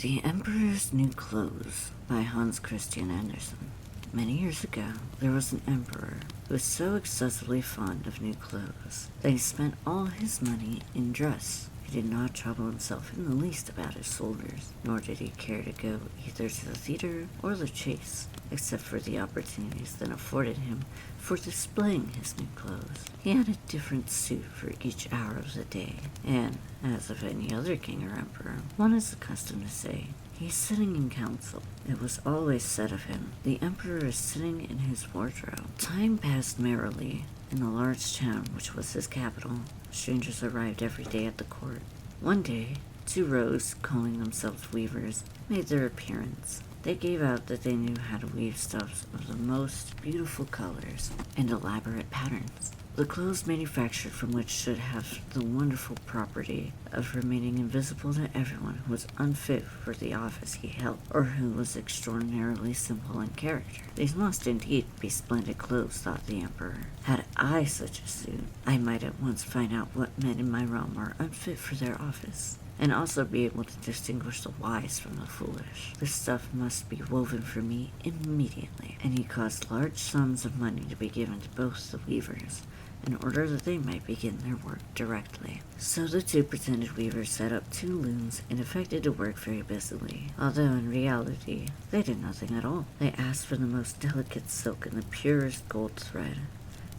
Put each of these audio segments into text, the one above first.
The Emperor's New Clothes by Hans Christian Andersen. Many years ago, there was an emperor who was so excessively fond of new clothes that he spent all his money in dress. He did not trouble himself in the least about his soldiers, nor did he care to go either to the theater or the chase, except for the opportunities then afforded him for displaying his new clothes. He had a different suit for each hour of the day, and, as of any other king or emperor, one is accustomed to say, he is sitting in council. It was always said of him, the emperor is sitting in his wardrobe. Time passed merrily. In the large town, which was his capital, strangers arrived every day at the court. One day, two rogues, calling themselves weavers, made their appearance. They gave out that they knew how to weave stuffs of the most beautiful colors and elaborate patterns. The clothes manufactured from which should have the wonderful property of remaining invisible to everyone who was unfit for the office he held, or who was extraordinarily simple in character. These must indeed be splendid clothes, thought the emperor. Had I such a suit, I might at once find out what men in my realm are unfit for their office, and also be able to distinguish the wise from the foolish. This stuff must be woven for me immediately, and he caused large sums of money to be given to both the weavers, in order that they might begin their work directly. So the two pretended weavers set up two looms and affected to work very busily, although in reality they did nothing at all. They asked for the most delicate silk and the purest gold thread,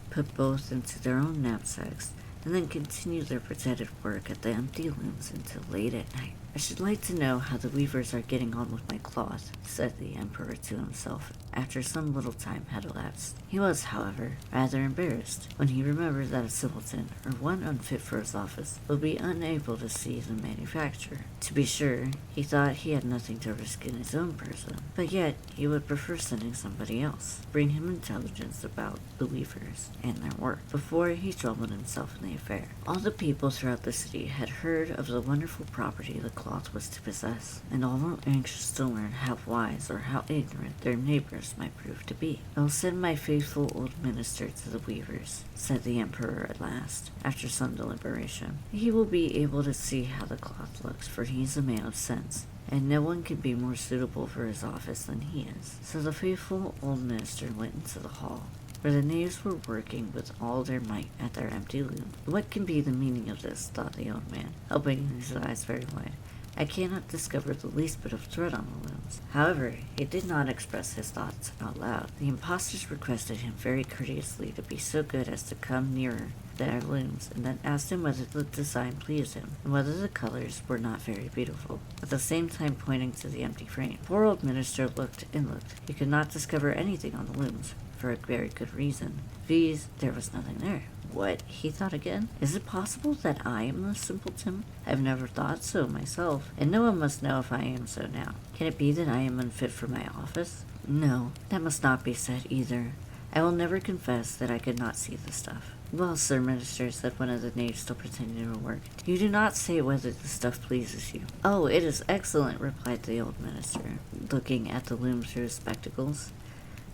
put both into their own knapsacks, and then continued their pretended work at the empty looms until late at night. I should like to know how the weavers are getting on with my cloth, said the emperor to himself after some little time had elapsed. He was, however, rather embarrassed when he remembered that a simpleton, or one unfit for his office, would be unable to see the manufacture. To be sure, he thought he had nothing to risk in his own person, but yet he would prefer sending somebody else, bring him intelligence about the weavers and their work, before he troubled himself in the affair. All the people throughout the city had heard of the wonderful property the cloth was to possess, and all were anxious to learn how wise or how ignorant their neighbors might prove to be. I will send my faithful old minister to the weavers, said the emperor at last, after some deliberation. He will be able to see how the cloth looks, for he is a man of sense, and no one can be more suitable for his office than he is. So the faithful old minister went into the hall, where the knaves were working with all their might at their empty loom. What can be the meaning of this, thought the old man, opening his eyes very wide. I cannot discover the least bit of thread on the looms. However, he did not express his thoughts out loud. The impostors requested him very courteously to be so good as to come nearer their looms, and then asked him whether the design pleased him, and whether the colors were not very beautiful, at the same time pointing to the empty frame. Poor old minister looked and looked. He could not discover anything on the looms, for a very good reason, viz. There was nothing there. What? He thought again. Is it possible that I am the simpleton? I have never thought so myself, and no one must know if I am so now. Can it be that I am unfit for my office? No, that must not be said either. I will never confess that I could not see the stuff. Well, sir minister, said one of the knaves still pretending to work, you do not say whether the stuff pleases you. Oh, it is excellent, replied the old minister, looking at the loom through his spectacles.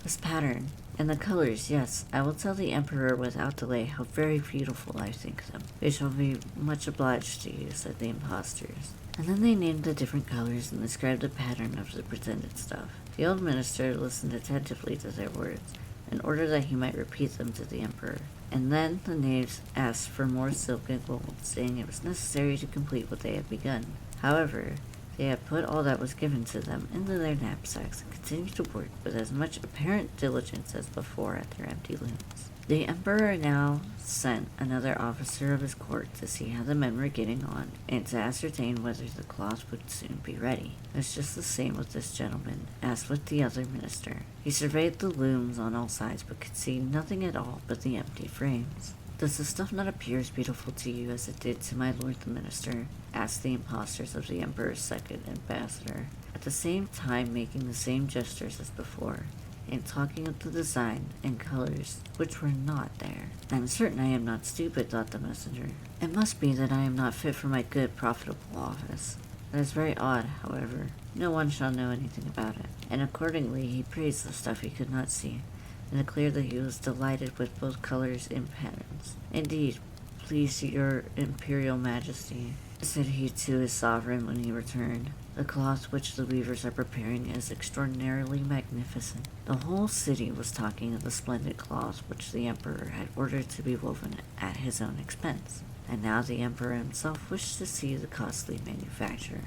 This pattern, and the colors, yes, I will tell the emperor without delay how very beautiful I think them. We shall be much obliged to you, said the impostors. And then they named the different colors and described the pattern of the pretended stuff. The old minister listened attentively to their words, in order that he might repeat them to the emperor. And then the knaves asked for more silk and gold, saying it was necessary to complete what they had begun. However, they had put all that was given to them into their knapsacks and continued to work with as much apparent diligence as before at their empty looms. The emperor now sent another officer of his court to see how the men were getting on and to ascertain whether the cloth would soon be ready. It was just the same with this gentleman as with the other minister. He surveyed the looms on all sides but could see nothing at all but the empty frames. Does the stuff not appear as beautiful to you as it did to my lord the minister? Asked the impostors of the emperor's second ambassador, at the same time making the same gestures as before, and talking of the design and colors which were not there. I am certain I am not stupid, thought the messenger. It must be that I am not fit for my good, profitable office. That is very odd, however. No one shall know anything about it. And accordingly he praised the stuff he could not see, and declared that he was delighted with both colors and patterns. Indeed, please your imperial majesty, said he to his sovereign when he returned. The cloth which the weavers are preparing is extraordinarily magnificent. The whole city was talking of the splendid cloth which the emperor had ordered to be woven at his own expense, and now the emperor himself wished to see the costly manufacture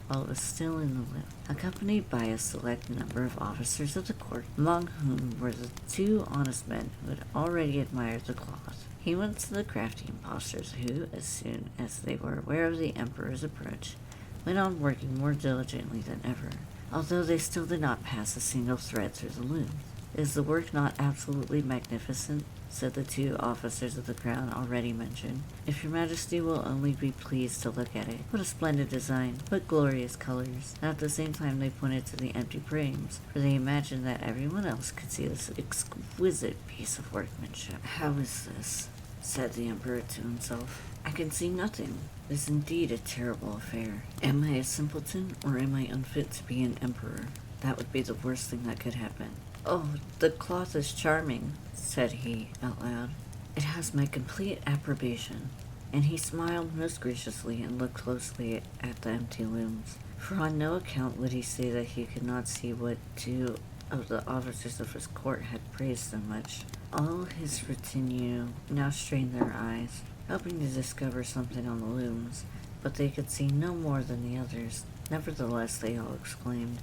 while it was still in the loom. Accompanied by a select number of officers of the court, among whom were the two honest men who had already admired the cloth, he went to the crafty impostors who, as soon as they were aware of the emperor's approach, went on working more diligently than ever, although they still did not pass a single thread through the loom. Is the work not absolutely magnificent? Said the two officers of the crown already mentioned. If your majesty will only be pleased to look at it. What a splendid design, what glorious colors. And at the same time they pointed to the empty frames, for they imagined that everyone else could see this exquisite piece of workmanship. How is this? Said the emperor to himself. I can see nothing. It is indeed a terrible affair. Am I a simpleton, or am I unfit to be an emperor? That would be the worst thing that could happen. Oh, the cloth is charming, said he out loud. It has my complete approbation. And he smiled most graciously and looked closely at the empty looms. For on no account would he say that he could not see what two of the officers of his court had praised so much. All his retinue now strained their eyes, hoping to discover something on the looms, but they could see no more than the others. Nevertheless, they all exclaimed,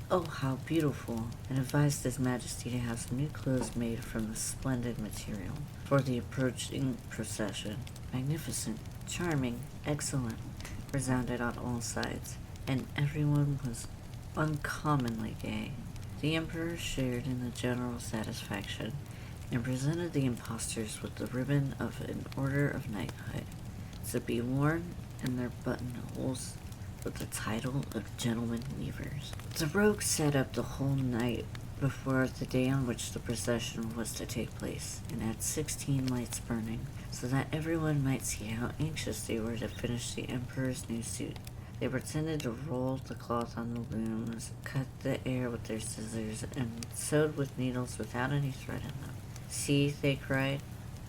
"Oh, how beautiful!" and advised His Majesty to have some new clothes made from this splendid material for the approaching procession. Magnificent, charming, excellent, resounded on all sides, and everyone was uncommonly gay. The emperor shared in the general satisfaction, and presented the impostors with the ribbon of an order of knighthood, to be worn in their buttonholes with the title of gentlemen weavers. The rogues sat up the whole night before the day on which the procession was to take place, and had 16 lights burning, so that everyone might see how anxious they were to finish the emperor's new suit. They pretended to roll the cloth on the looms, cut the air with their scissors, and sewed with needles without any thread in them. "See," they cried,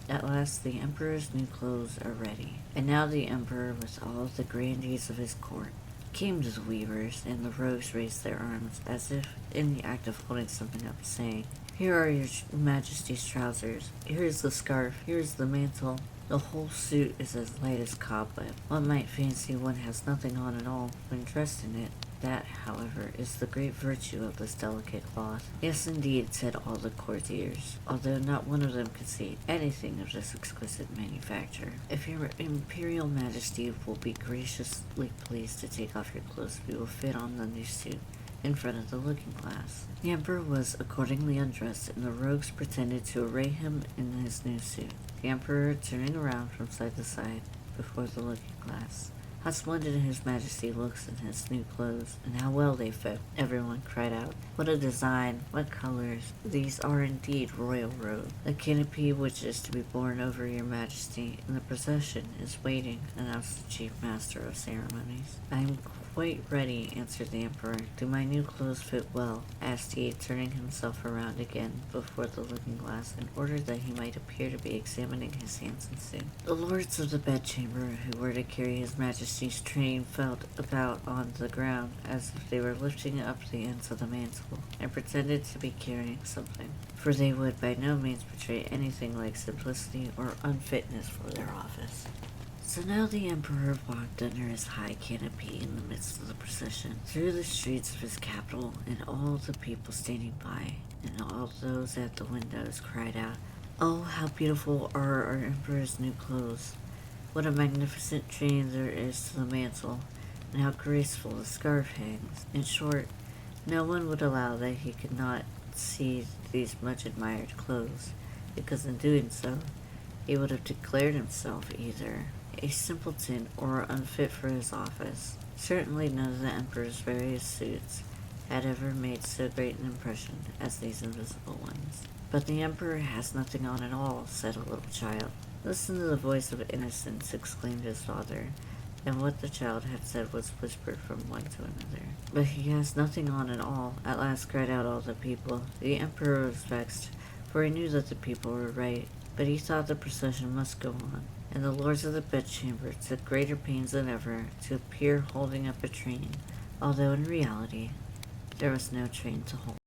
"at last the emperor's new clothes are ready." And now the emperor, with all the grandees of his court, came to the weavers, and the rogues raised their arms, as if in the act of holding something up, saying, "Here are your majesty's trousers, here is the scarf, here is the mantle." The whole suit is as light as cobweb. One might fancy one has nothing on at all when dressed in it. That, however, is the great virtue of this delicate cloth. Yes, indeed, said all the courtiers, although not one of them could see anything of this exquisite manufacture. If your imperial majesty will be graciously pleased to take off your clothes, we will fit on the new suit in front of the looking-glass. The emperor was accordingly undressed, and the rogues pretended to array him in his new suit. The emperor turning around from side to side before the looking-glass. "How splendid His Majesty looks in his new clothes, and how well they fit!" everyone cried out. "What a design! What colors! These are indeed royal robes. The canopy which is to be borne over your Majesty in the procession is waiting," announced the chief master of ceremonies. "I am quite ready," answered the emperor. "Do my new clothes fit well?" asked he, turning himself around again before the looking-glass in order that he might appear to be examining his handsome suit. The lords of the bedchamber, who were to carry His Majesty's train, felt about on the ground as if they were lifting up the ends of the mantle, and pretended to be carrying something, for they would by no means betray anything like simplicity or unfitness for their office. So now the emperor walked under his high canopy in the midst of the procession, through the streets of his capital, and all the people standing by, and all those at the windows, cried out, "Oh, how beautiful are our emperor's new clothes! What a magnificent train there is to the mantle, and how graceful the scarf hangs!" In short, no one would allow that he could not see these much admired clothes, because in doing so, he would have declared himself either a simpleton or unfit for his office. Certainly none of the emperor's various suits had ever made so great an impression as these invisible ones. "But the emperor has nothing on at all," said a little child. "Listen to the voice of innocence," exclaimed his father, and what the child had said was whispered from one to another. "But he has nothing on at all," at last cried out all the people. The emperor was vexed, for he knew that the people were right, but he thought the procession must go on, and the lords of the bedchamber took greater pains than ever to appear holding up a train, although in reality there was no train to hold.